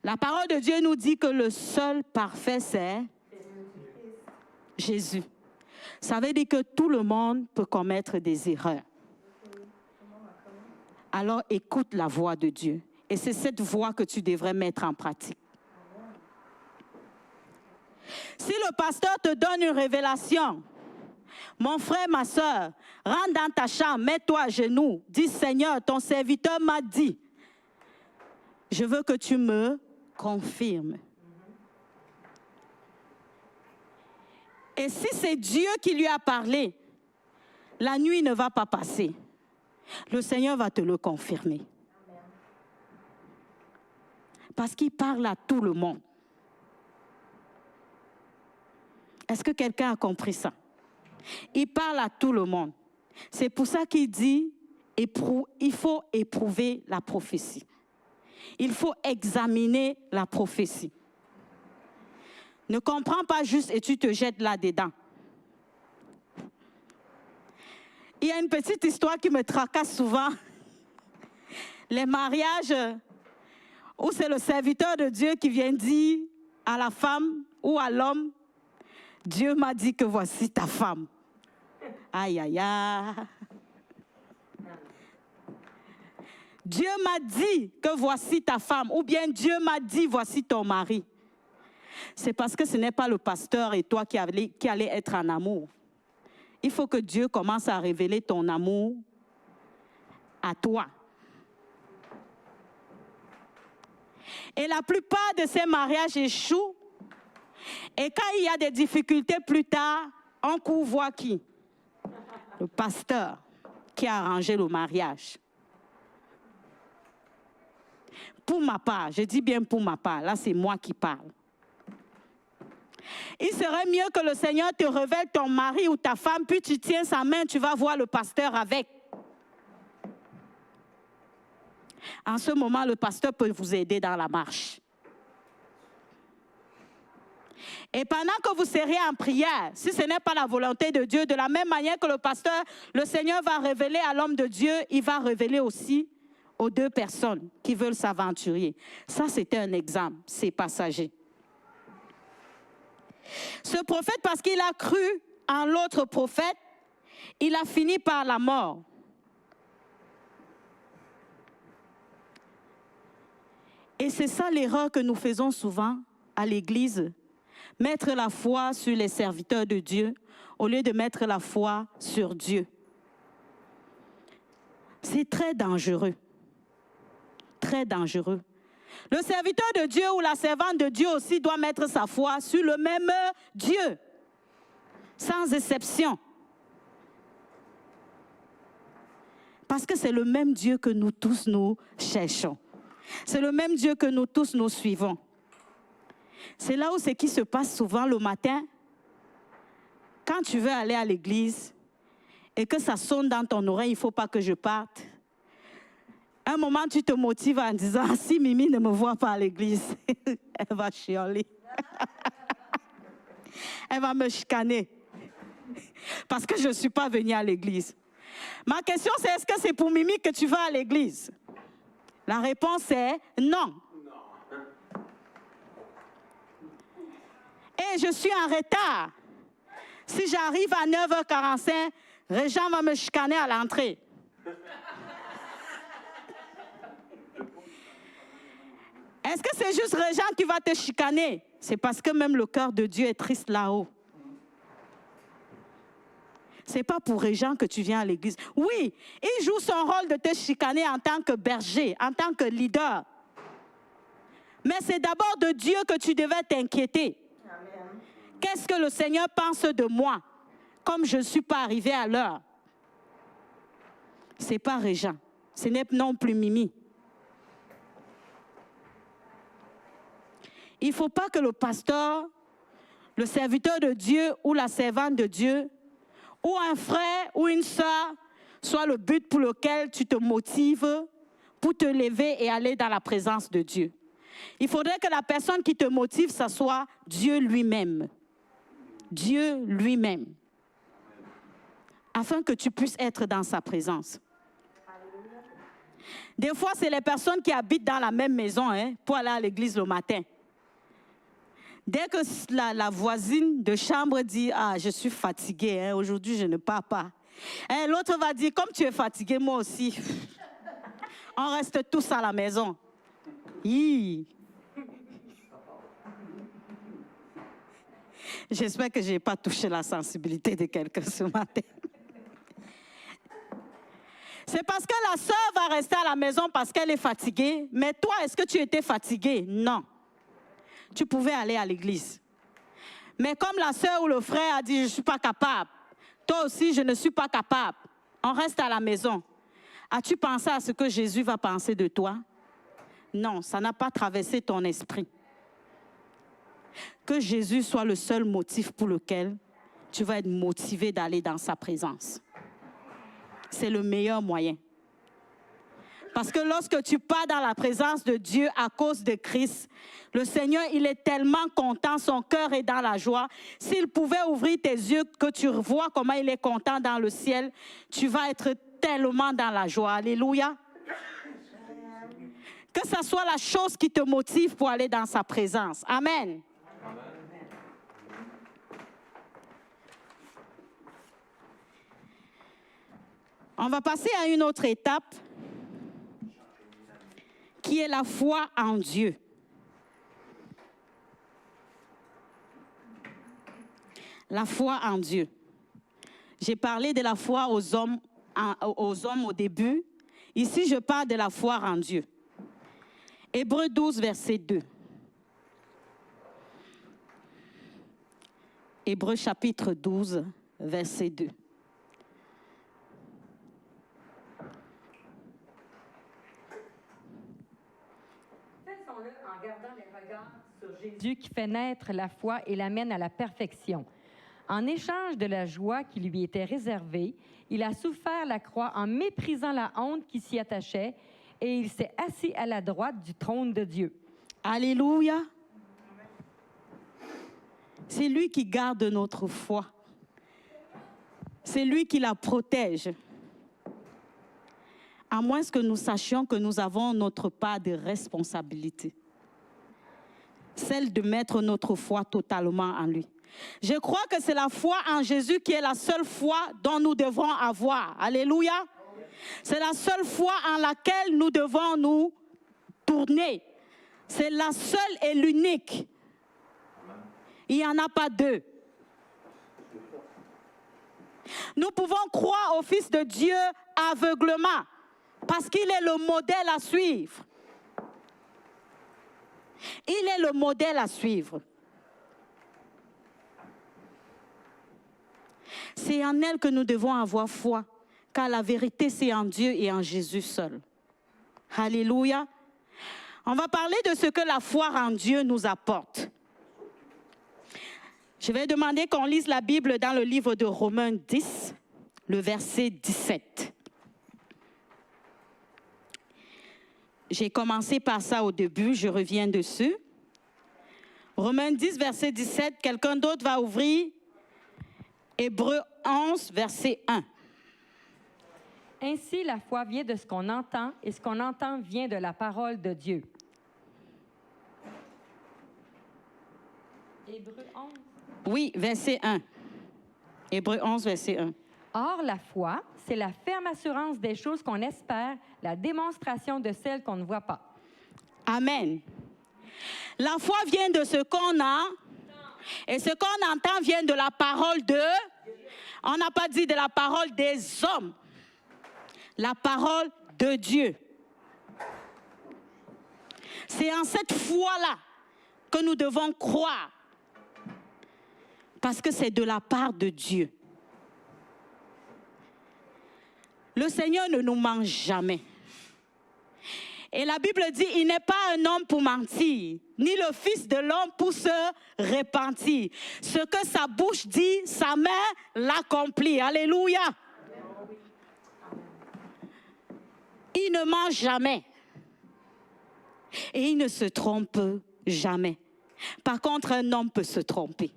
S1: La parole de Dieu nous dit que le seul parfait, c'est Jésus. Ça veut dire que tout le monde peut commettre des erreurs. Alors écoute la voix de Dieu. Et c'est cette voix que tu devrais mettre en pratique. Si le pasteur te donne une révélation, mon frère, ma soeur, rentre dans ta chambre, mets-toi à genoux, dis Seigneur, ton serviteur m'a dit, je veux que tu me confirmes. Et si c'est Dieu qui lui a parlé, la nuit ne va pas passer. Le Seigneur va te le confirmer. Parce qu'il parle à tout le monde. Est-ce que quelqu'un a compris ça? Il parle à tout le monde. C'est pour ça qu'il dit, il faut éprouver la prophétie. Il faut examiner la prophétie. Ne comprends pas juste et tu te jettes là-dedans. Il y a une petite histoire qui me tracasse souvent. Les mariages où c'est le serviteur de Dieu qui vient dire à la femme ou à l'homme, Dieu m'a dit que voici ta femme. Aïe, aïe, aïe. Dieu m'a dit que voici ta femme. Ou bien Dieu m'a dit voici ton mari. C'est parce que ce n'est pas le pasteur et toi qui allez être en amour. Il faut que Dieu commence à révéler ton amour à toi. Et la plupart de ces mariages échouent. Et quand il y a des difficultés plus tard, on court voir qui? Le pasteur qui a arrangé le mariage. Pour ma part, je dis bien pour ma part, là c'est moi qui parle. Il serait mieux que le Seigneur te révèle ton mari ou ta femme, puis tu tiens sa main, tu vas voir le pasteur avec. En ce moment, le pasteur peut vous aider dans la marche. Et pendant que vous serez en prière, si ce n'est pas la volonté de Dieu, de la même manière que le pasteur, le Seigneur va révéler à l'homme de Dieu, il va révéler aussi aux deux personnes qui veulent s'aventurer. Ça, c'était un exemple, c'est passager. Ce prophète, parce qu'il a cru en l'autre prophète, il a fini par la mort. Et c'est ça l'erreur que nous faisons souvent à l'Église. Mettre la foi sur les serviteurs de Dieu au lieu de mettre la foi sur Dieu. C'est très dangereux. Très dangereux. Le serviteur de Dieu ou la servante de Dieu aussi doit mettre sa foi sur le même Dieu. Sans exception. Parce que c'est le même Dieu que nous tous nous cherchons. C'est le même Dieu que nous tous nous suivons. C'est là où ce qui se passe souvent le matin, quand tu veux aller à l'église et que ça sonne dans ton oreille, il ne faut pas que je parte. Un moment, tu te motives en disant, si Mimi ne me voit pas à l'église, elle va chialer. Elle va me chicaner. Parce que je ne suis pas venue à l'église. Ma question, c'est est-ce que c'est pour Mimi que tu vas à l'église? La réponse est non. Et je suis en retard. Si j'arrive à 9h45, Régent va me chicaner à l'entrée. Est-ce que c'est juste Régent qui va te chicaner? C'est parce que même le cœur de Dieu est triste là-haut. Ce n'est pas pour Régent que tu viens à l'église. Oui, il joue son rôle de te chicaner en tant que berger, en tant que leader. Mais c'est d'abord de Dieu que tu devais t'inquiéter. Qu'est-ce que le Seigneur pense de moi, comme je ne suis pas arrivée à l'heure? Ce n'est pas Régent, ce n'est non plus Mimi. Il ne faut pas que le pasteur, le serviteur de Dieu ou la servante de Dieu, ou un frère ou une sœur, soit le but pour lequel tu te motives pour te lever et aller dans la présence de Dieu. Il faudrait que la personne qui te motive, ça soit Dieu lui-même. Dieu lui-même. Afin que tu puisses être dans sa présence. Des fois, c'est les personnes qui habitent dans la même maison pour aller à l'église le matin. Dès que la voisine de chambre dit « Ah, je suis fatiguée, aujourd'hui je ne pars pas », l'autre va dire « Comme tu es fatiguée, moi aussi, on reste tous à la maison. » J'espère que je n'ai pas touché la sensibilité de quelqu'un ce matin. C'est parce que la sœur va rester à la maison parce qu'elle est fatiguée. Mais toi, est-ce que tu étais fatigué? Non. Tu pouvais aller à l'église. Mais comme la sœur ou le frère a dit, je ne suis pas capable. Toi aussi, je ne suis pas capable. On reste à la maison. As-tu pensé à ce que Jésus va penser de toi? Non, ça n'a pas traversé ton esprit. Que Jésus soit le seul motif pour lequel tu vas être motivé d'aller dans sa présence. C'est le meilleur moyen. Parce que lorsque tu pars dans la présence de Dieu à cause de Christ, le Seigneur, il est tellement content, son cœur est dans la joie. S'il pouvait ouvrir tes yeux, que tu vois comment il est content dans le ciel, tu vas être tellement dans la joie. Alléluia. Que ça soit la chose qui te motive pour aller dans sa présence. Amen. On va passer à une autre étape qui est la foi en Dieu. La foi en Dieu. J'ai parlé de la foi aux hommes au début. Ici, je parle de la foi en Dieu. Hébreux 12, verset 2. Hébreux chapitre 12, verset 2.
S2: Faisons-le en gardant les regards sur Jésus qui fait naître la foi et l'amène à la perfection. En échange de la joie qui lui était réservée, il a souffert la croix en méprisant la honte qui s'y attachait et il s'est assis à la droite du trône de Dieu.
S1: Alléluia. C'est lui qui garde notre foi. C'est lui qui la protège. À moins que nous sachions que nous avons notre part de responsabilité. Celle de mettre notre foi totalement en lui. Je crois que c'est la foi en Jésus qui est la seule foi dont nous devons avoir. Alléluia. C'est la seule foi en laquelle nous devons nous tourner. C'est la seule et l'unique. Il n'y en a pas deux. Nous pouvons croire au Fils de Dieu aveuglement parce qu'il est le modèle à suivre. Il est le modèle à suivre. C'est en elle que nous devons avoir foi, car la vérité, c'est en Dieu et en Jésus seul. Alléluia. On va parler de ce que la foi en Dieu nous apporte. Je vais demander qu'on lise la Bible dans le livre de Romains 10, le verset 17. J'ai commencé par ça au début, je reviens dessus. Romains 10, verset 17, quelqu'un d'autre va ouvrir Hébreux 11, verset 1.
S2: Ainsi, la foi vient de ce qu'on entend, et ce qu'on entend vient de la parole de Dieu. Hébreux 11.
S1: Oui, verset 1. Hébreux 11, verset 1.
S2: Or, la foi, c'est la ferme assurance des choses qu'on espère, la démonstration de celles qu'on ne voit pas.
S1: Amen. La foi vient de ce qu'on a, et ce qu'on entend vient de la parole de... On n'a pas dit de la parole des hommes. La parole de Dieu. C'est en cette foi-là que nous devons croire. Parce que c'est de la part de Dieu. Le Seigneur ne nous ment jamais. Et la Bible dit, il n'est pas un homme pour mentir, ni le Fils de l'homme pour se repentir. Ce que sa bouche dit, sa main l'accomplit. Alléluia. Il ne ment jamais. Et il ne se trompe jamais. Par contre, un homme peut se tromper.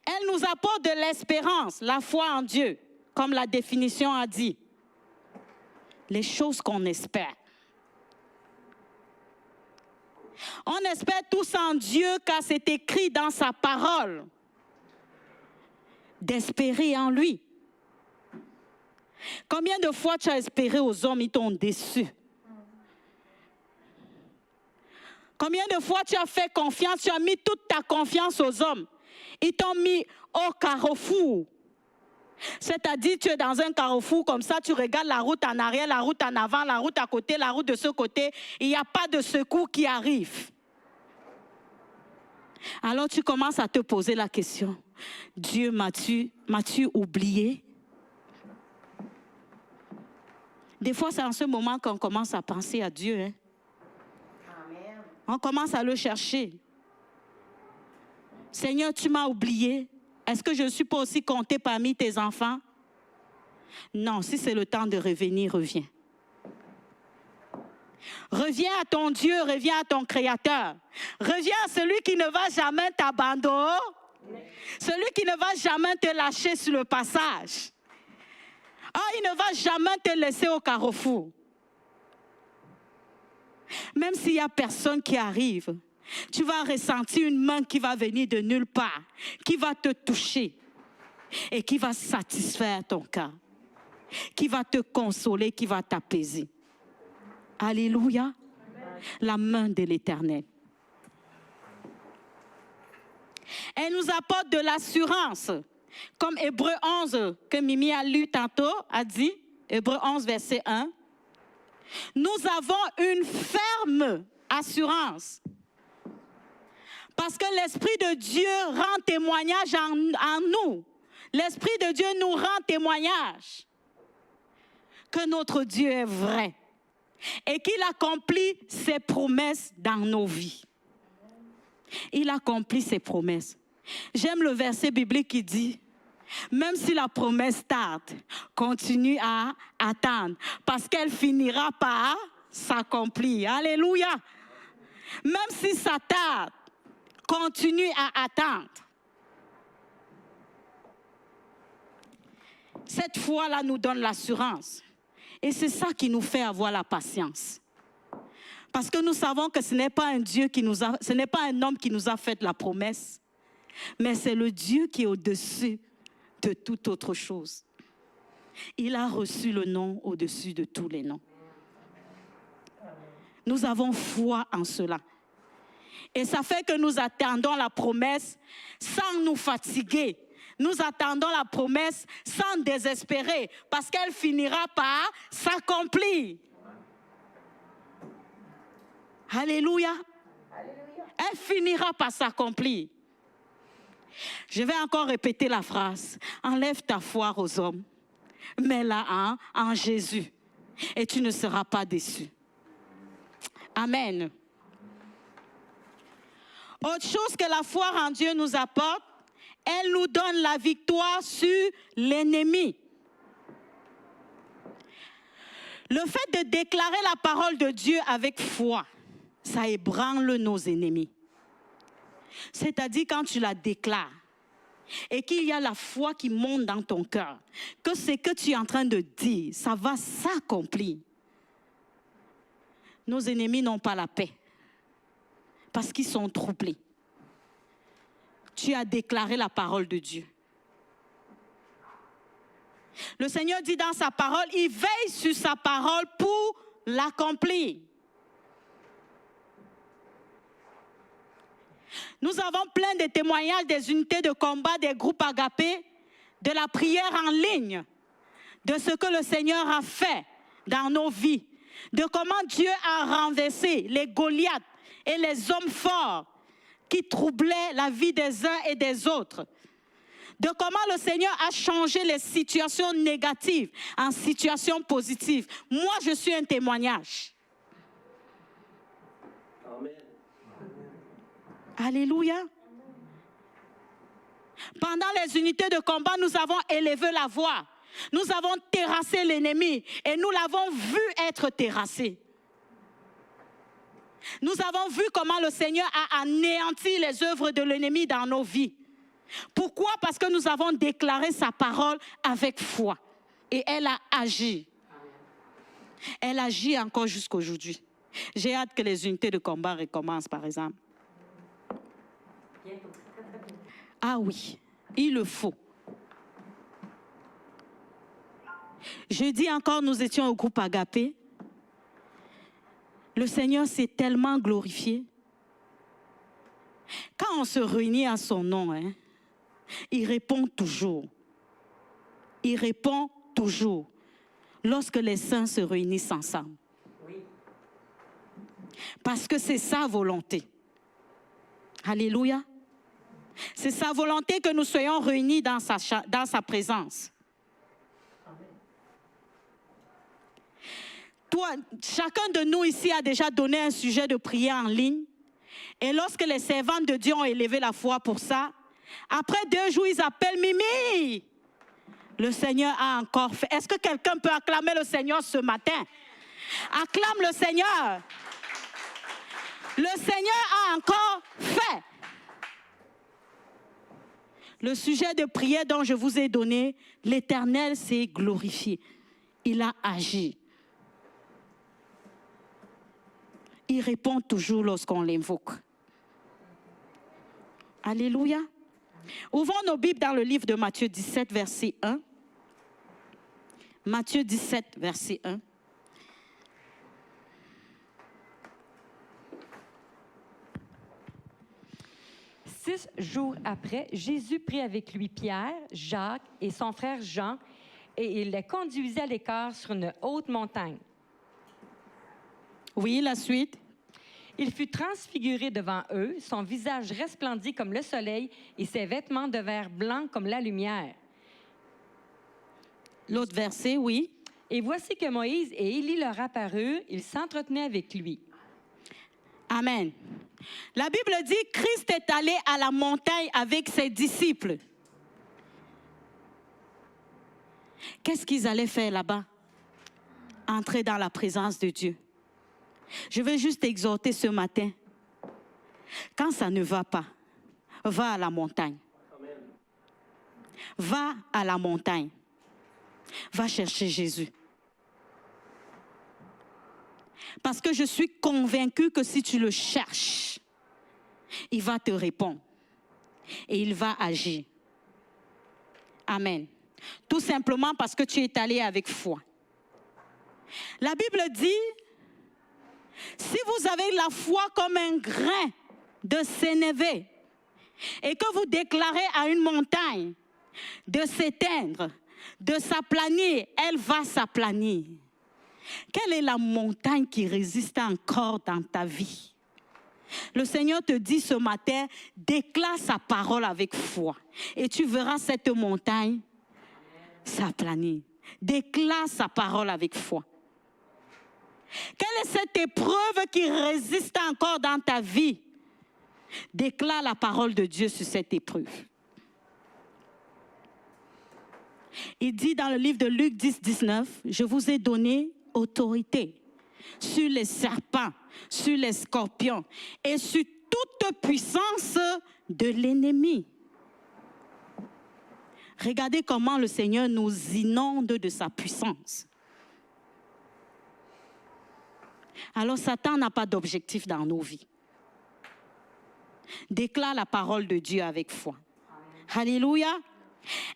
S1: Elle nous apporte de l'espérance, la foi en Dieu, comme la définition a dit. Les choses qu'on espère. On espère tous en Dieu car c'est écrit dans sa parole d'espérer en lui. Combien de fois tu as espéré aux hommes, ils t'ont déçu? Combien de fois tu as fait confiance, tu as mis toute ta confiance aux hommes. Ils t'ont mis au carrefour. C'est-à-dire, tu es dans un carrefour comme ça, tu regardes la route en arrière, la route en avant, la route à côté, la route de ce côté. Il n'y a pas de secours qui arrive. Alors tu commences à te poser la question. Dieu, m'as-tu oublié? Des fois, c'est en ce moment qu'on commence à penser à Dieu. Hein? Amen. On commence à le chercher. Seigneur, tu m'as oublié. Est-ce que je ne suis pas aussi comptée parmi tes enfants? Non, si c'est le temps de revenir, reviens. Reviens à ton Dieu, reviens à ton Créateur. Reviens à celui qui ne va jamais t'abandonner. Celui qui ne va jamais te lâcher sur le passage. Il ne va jamais te laisser au carrefour. Même s'il n'y a personne qui arrive, tu vas ressentir une main qui va venir de nulle part, qui va te toucher et qui va satisfaire ton cœur, qui va te consoler, qui va t'apaiser. Alléluia. La main de l'Éternel. Elle nous apporte de l'assurance. Comme Hébreux 11, que Mimi a lu tantôt, a dit, Hébreux 11, verset 1. Nous avons une ferme assurance. Parce que l'Esprit de Dieu rend témoignage en nous. L'Esprit de Dieu nous rend témoignage que notre Dieu est vrai et qu'il accomplit ses promesses dans nos vies. Il accomplit ses promesses. J'aime le verset biblique qui dit, même si la promesse tarde, continue à attendre parce qu'elle finira par s'accomplir. Alléluia. Même si ça tarde, continue à attendre. Cette foi-là nous donne l'assurance. Et c'est ça qui nous fait avoir la patience. Parce que nous savons que ce n'est pas un Dieu ce n'est pas un homme qui nous a fait la promesse, mais c'est le Dieu qui est au-dessus de toute autre chose. Il a reçu le nom au-dessus de tous les noms. Nous avons foi en cela. Et ça fait que nous attendons la promesse sans nous fatiguer. Nous attendons la promesse sans désespérer parce qu'elle finira par s'accomplir. Alléluia. Elle finira par s'accomplir. Je vais encore répéter la phrase. Enlève ta foi aux hommes, mets-la en Jésus et tu ne seras pas déçu. Amen. Autre chose que la foi en Dieu nous apporte, elle nous donne la victoire sur l'ennemi. Le fait de déclarer la parole de Dieu avec foi, ça ébranle nos ennemis. C'est-à-dire quand tu la déclares et qu'il y a la foi qui monte dans ton cœur, que ce que tu es en train de dire, ça va s'accomplir. Nos ennemis n'ont pas la paix parce qu'ils sont troublés. Tu as déclaré la parole de Dieu. Le Seigneur dit dans sa parole, il veille sur sa parole pour l'accomplir. Nous avons plein de témoignages des unités de combat, des groupes agapés, de la prière en ligne, de ce que le Seigneur a fait dans nos vies, de comment Dieu a renversé les Goliaths et les hommes forts qui troublaient la vie des uns et des autres, de comment le Seigneur a changé les situations négatives en situations positives. Moi, je suis un témoignage. Amen. Alléluia. Pendant les unités de combat, nous avons élevé la voix. Nous avons terrassé l'ennemi et nous l'avons vu être terrassé. Nous avons vu comment le Seigneur a anéanti les œuvres de l'ennemi dans nos vies. Pourquoi? Parce que nous avons déclaré sa parole avec foi. Et elle a agi. Elle agit encore jusqu'aujourd'hui. J'ai hâte que les unités de combat recommencent, par exemple. Ah oui, il le faut. Je dis encore, nous étions au groupe Agapé. Le Seigneur s'est tellement glorifié. Quand on se réunit à son nom, hein, il répond toujours. Il répond toujours lorsque les saints se réunissent ensemble. Oui. Parce que c'est sa volonté. Alléluia. C'est sa volonté que nous soyons réunis dans sa présence. Toi, chacun de nous ici a déjà donné un sujet de prière en ligne. Et lorsque les servantes de Dieu ont élevé la foi pour ça, après 2 jours, ils appellent Mimi. Le Seigneur a encore fait. Est-ce que quelqu'un peut acclamer le Seigneur ce matin? Acclame le Seigneur. Le Seigneur a encore fait. Le sujet de prière dont je vous ai donné, l'Éternel s'est glorifié. Il a agi. Il répond toujours lorsqu'on l'invoque. Alléluia. Ouvrons nos Bibles dans le livre de Matthieu 17, verset 1. Matthieu 17, verset 1.
S2: Six jours après, Jésus prit avec lui Pierre, Jacques et son frère Jean, et il les conduisit à l'écart sur une haute montagne.
S1: Oui, la suite.
S2: Il fut transfiguré devant eux, son visage resplendit comme le soleil et ses vêtements devinrent blancs comme la lumière.
S1: L'autre verset, oui.
S2: Et voici que Moïse et Élie leur apparurent, ils s'entretenaient avec lui.
S1: Amen. La Bible dit que Christ est allé à la montagne avec ses disciples. Qu'est-ce qu'ils allaient faire là-bas? Entrer dans la présence de Dieu. Je veux juste exhorter ce matin. Quand ça ne va pas, va à la montagne. Va à la montagne. Va chercher Jésus. Parce que je suis convaincue que si tu le cherches, il va te répondre. Et il va agir. Amen. Tout simplement parce que tu es allé avec foi. La Bible dit, si vous avez la foi comme un grain de sénévé et que vous déclarez à une montagne de s'éteindre, de s'aplanir, elle va s'aplanir. Quelle est la montagne qui résiste encore dans ta vie? Le Seigneur te dit ce matin, déclare sa parole avec foi et tu verras cette montagne s'aplanir. Déclare sa parole avec foi. Quelle est cette épreuve qui résiste encore dans ta vie? Déclare la parole de Dieu sur cette épreuve. Il dit dans le livre de Luc 10, 19, « Je vous ai donné autorité sur les serpents, sur les scorpions et sur toute puissance de l'ennemi. » Regardez comment le Seigneur nous inonde de sa puissance. Alors Satan n'a pas d'objectif dans nos vies. Déclare la parole de Dieu avec foi. Alléluia.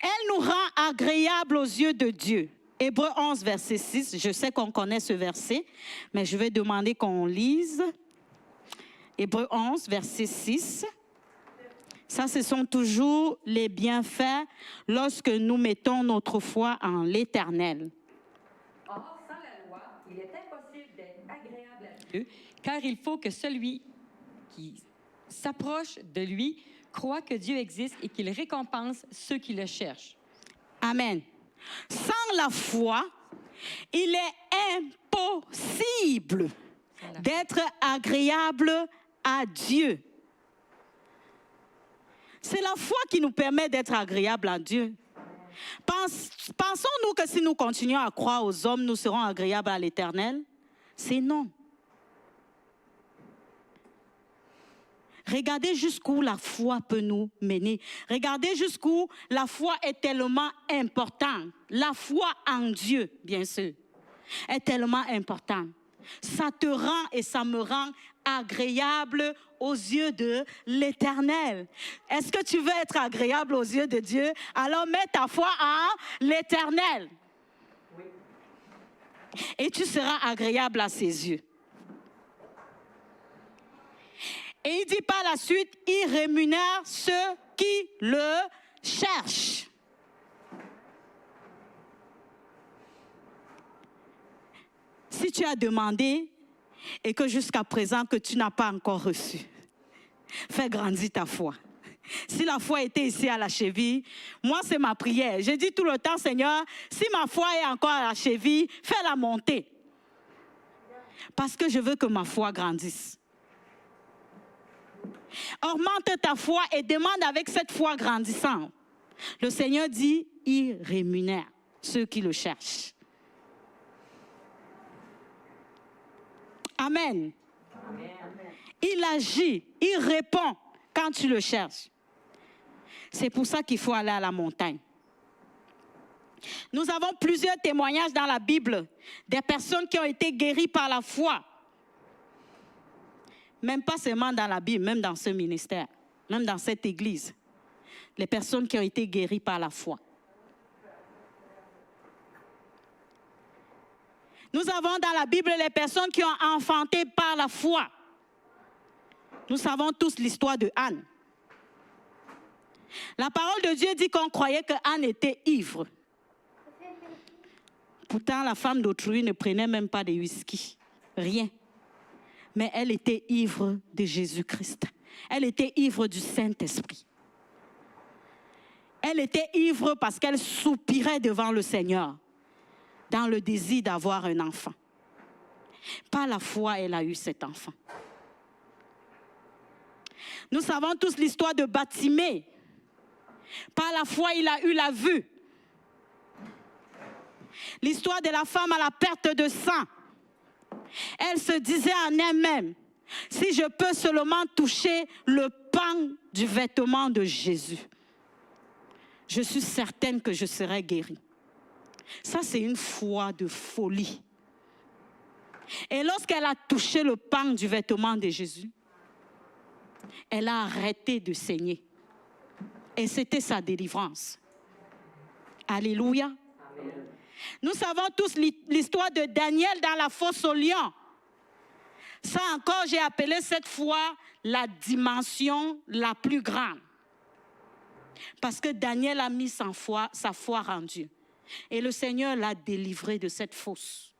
S1: Elle nous rend agréables aux yeux de Dieu. Hébreux 11, verset 6. Je sais qu'on connaît ce verset, mais je vais demander qu'on lise. Hébreux 11, verset 6. Ça, ce sont toujours les bienfaits lorsque nous mettons notre foi en l'Éternel.
S2: Or, sans la loi, il est impossible d'être agréable à Dieu, car il faut que celui qui s'approche de lui croit que Dieu existe et qu'il récompense ceux qui le cherchent.
S1: Amen. Sans la foi, il est impossible d'être agréable à Dieu. C'est la foi qui nous permet d'être agréable à Dieu. Pensons-nous que si nous continuons à croire aux hommes, nous serons agréables à l'Éternel? C'est non. Regardez jusqu'où la foi peut nous mener. Regardez jusqu'où la foi est tellement importante. La foi en Dieu, bien sûr, est tellement importante. Ça te rend et ça me rend agréable aux yeux de l'Éternel. Est-ce que tu veux être agréable aux yeux de Dieu? Alors mets ta foi en l'Éternel. Oui. Et tu seras agréable à ses yeux. Et il dit par la suite, il rémunère ceux qui le cherchent. Si tu as demandé et que jusqu'à présent que tu n'as pas encore reçu, fais grandir ta foi. Si la foi était ici à la cheville, moi c'est ma prière. Je dis tout le temps, Seigneur, si ma foi est encore à la cheville, fais-la monter. Parce que je veux que ma foi grandisse. Augmente ta foi et demande avec cette foi grandissante. Le Seigneur dit, il rémunère ceux qui le cherchent. Amen. Amen. Il agit, il répond quand tu le cherches. C'est pour ça qu'il faut aller à la montagne. Nous avons plusieurs témoignages dans la Bible des personnes qui ont été guéries par la foi. Même pas seulement dans la Bible, même dans ce ministère, même dans cette église. Les personnes qui ont été guéries par la foi. Nous avons dans la Bible les personnes qui ont enfanté par la foi. Nous savons tous l'histoire de Anne. La parole de Dieu dit qu'on croyait que Anne était ivre. Pourtant, la femme d'autrui ne prenait même pas de whisky. Rien. Mais elle était ivre de Jésus-Christ. Elle était ivre du Saint-Esprit. Elle était ivre parce qu'elle soupirait devant le Seigneur dans le désir d'avoir un enfant. Par la foi, elle a eu cet enfant. Nous savons tous l'histoire de Batimée. Par la foi, il a eu la vue. L'histoire de la femme à la perte de sang. Elle se disait en elle-même, si je peux seulement toucher le pan du vêtement de Jésus, je suis certaine que je serai guérie. Ça, c'est une foi de folie. Et lorsqu'elle a touché le pan du vêtement de Jésus, elle a arrêté de saigner. Et c'était sa délivrance. Alléluia. Amen. Nous savons tous l'histoire de Daniel dans la fosse aux lions. Ça encore, j'ai appelé cette foi la dimension la plus grande. Parce que Daniel a mis sa foi en Dieu. Et le Seigneur l'a délivré de cette fosse.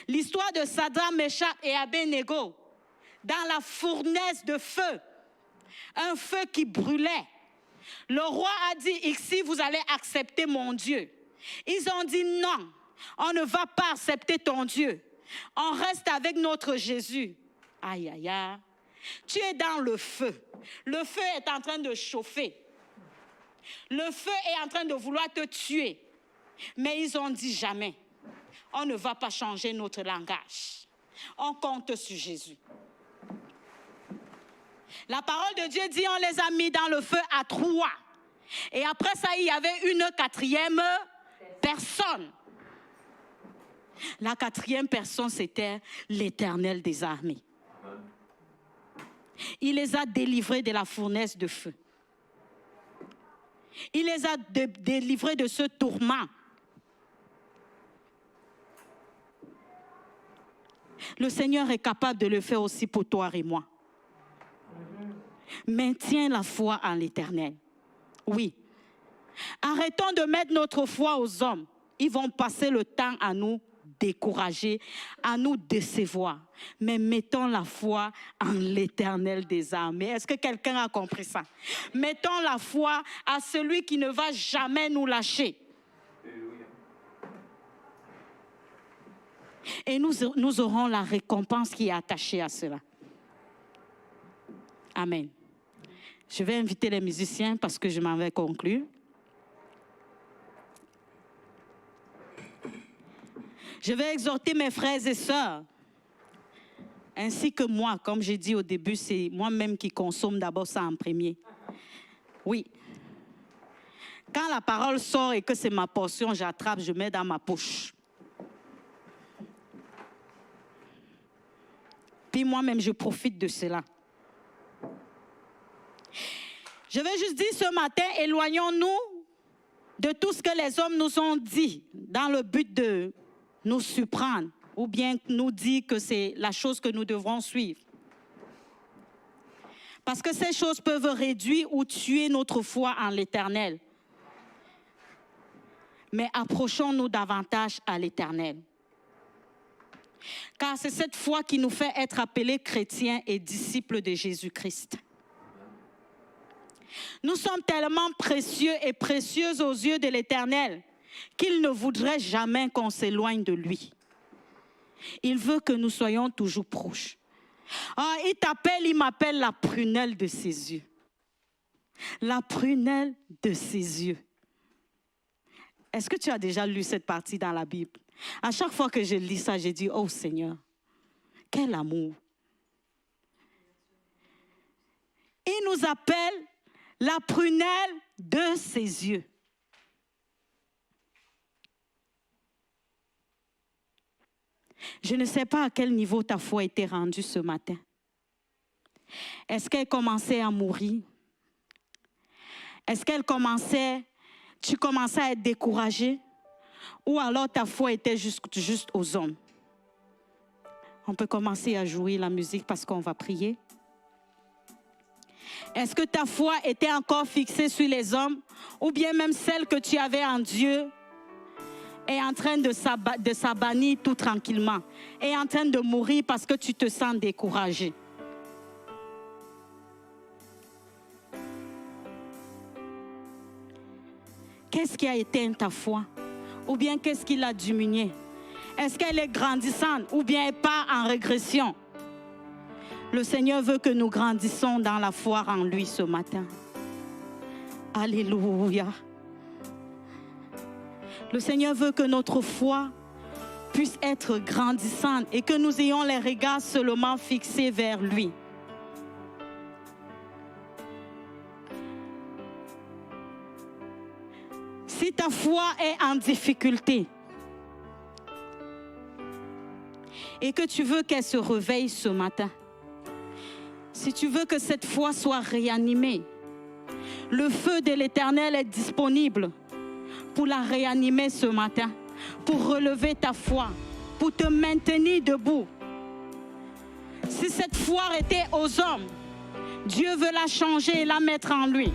S1: L'histoire de Shadrach, Meshach et Abednego dans la fournaise de feu. Un feu qui brûlait. Le roi a dit, ici vous allez accepter mon Dieu. Ils ont dit non, on ne va pas accepter ton Dieu. On reste avec notre Jésus. Aïe, aïe, aïe. Tu es dans le feu. Le feu est en train de chauffer. Le feu est en train de vouloir te tuer. Mais ils ont dit jamais. On ne va pas changer notre langage. On compte sur Jésus. La parole de Dieu dit, on les a mis dans le feu à 3. Et après ça, il y avait une 4e personne. La 4e personne, c'était l'Éternel des armées. Il les a délivrés de la fournaise de feu. Il les a délivrés de ce tourment. Le Seigneur est capable de le faire aussi pour toi et moi. Maintiens la foi en l'Éternel. Oui. Arrêtons de mettre notre foi aux hommes. Ils vont passer le temps à nous décourager, à nous décevoir. Mais mettons la foi en l'Éternel des armées. Est-ce que quelqu'un a compris ça? Mettons la foi à celui qui ne va jamais nous lâcher. Et nous aurons la récompense qui est attachée à cela. Amen. Je vais inviter les musiciens parce que je m'en vais conclure. Je vais exhorter mes frères et sœurs, ainsi que moi, comme j'ai dit au début, c'est moi-même qui consomme d'abord ça en premier. Oui. Quand la parole sort et que c'est ma portion, j'attrape, je mets dans ma poche. Puis moi-même, je profite de cela. Je vais juste dire ce matin, éloignons-nous de tout ce que les hommes nous ont dit dans le but de nous surprendre ou bien nous dire que c'est la chose que nous devrons suivre. Parce que ces choses peuvent réduire ou tuer notre foi en l'Éternel. Mais approchons-nous davantage à l'Éternel. Car c'est cette foi qui nous fait être appelés chrétiens et disciples de Jésus-Christ. Nous sommes tellement précieux et précieuses aux yeux de l'Éternel qu'il ne voudrait jamais qu'on s'éloigne de lui. Il veut que nous soyons toujours proches. Il t'appelle, il m'appelle la prunelle de ses yeux. La prunelle de ses yeux. Est-ce que tu as déjà lu cette partie dans la Bible? À chaque fois que je lis ça, je dis, oh Seigneur, quel amour. Il nous appelle la prunelle de ses yeux. Je ne sais pas à quel niveau ta foi était rendue ce matin. Est-ce qu'elle commençait à mourir? Est-ce qu'elle tu commençais à être découragé? Ou alors ta foi était juste aux hommes? On peut commencer à jouer la musique parce qu'on va prier. Est-ce que ta foi était encore fixée sur les hommes? Ou bien même celle que tu avais en Dieu est en train de s'abanir tout tranquillement, est en train de mourir parce que tu te sens découragé. Qu'est-ce qui a éteint ta foi? Ou bien qu'est-ce qui l'a diminuée? Est-ce qu'elle est grandissante ou bien elle part en régression? Le Seigneur veut que nous grandissons dans la foi en lui ce matin. Alléluia. Le Seigneur veut que notre foi puisse être grandissante et que nous ayons les regards seulement fixés vers lui. Si ta foi est en difficulté et que tu veux qu'elle se réveille ce matin, si tu veux que cette foi soit réanimée, le feu de l'Éternel est disponible pour la réanimer ce matin, pour relever ta foi, pour te maintenir debout. Si cette foi était aux hommes, Dieu veut la changer et la mettre en lui.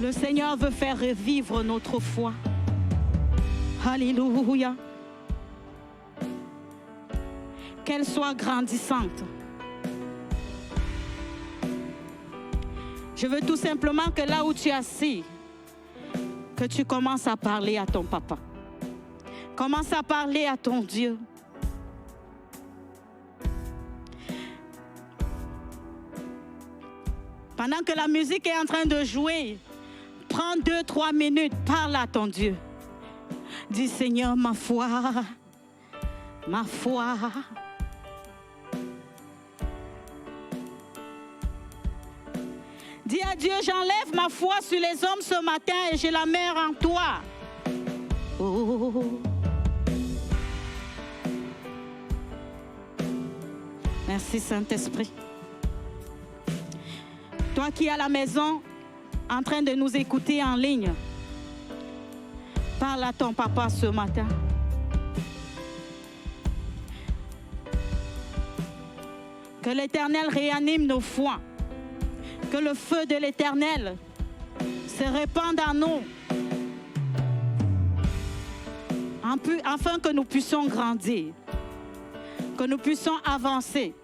S1: Le Seigneur veut faire revivre notre foi. Alléluia. Qu'elle soit grandissante. Je veux tout simplement que là où tu es assis, que tu commences à parler à ton papa. Commence à parler à ton Dieu. Pendant que la musique est en train de jouer, prends 2-3 minutes, parle à ton Dieu. Dis Seigneur, ma foi. Dis à Dieu, j'enlève ma foi sur les hommes ce matin et je la mets en toi. Oh. Merci Saint-Esprit. Toi qui es à la maison, en train de nous écouter en ligne, parle à ton papa ce matin. Que l'Éternel réanime nos foi. Que le feu de l'Éternel se répande en nous, afin que nous puissions grandir, que nous puissions avancer.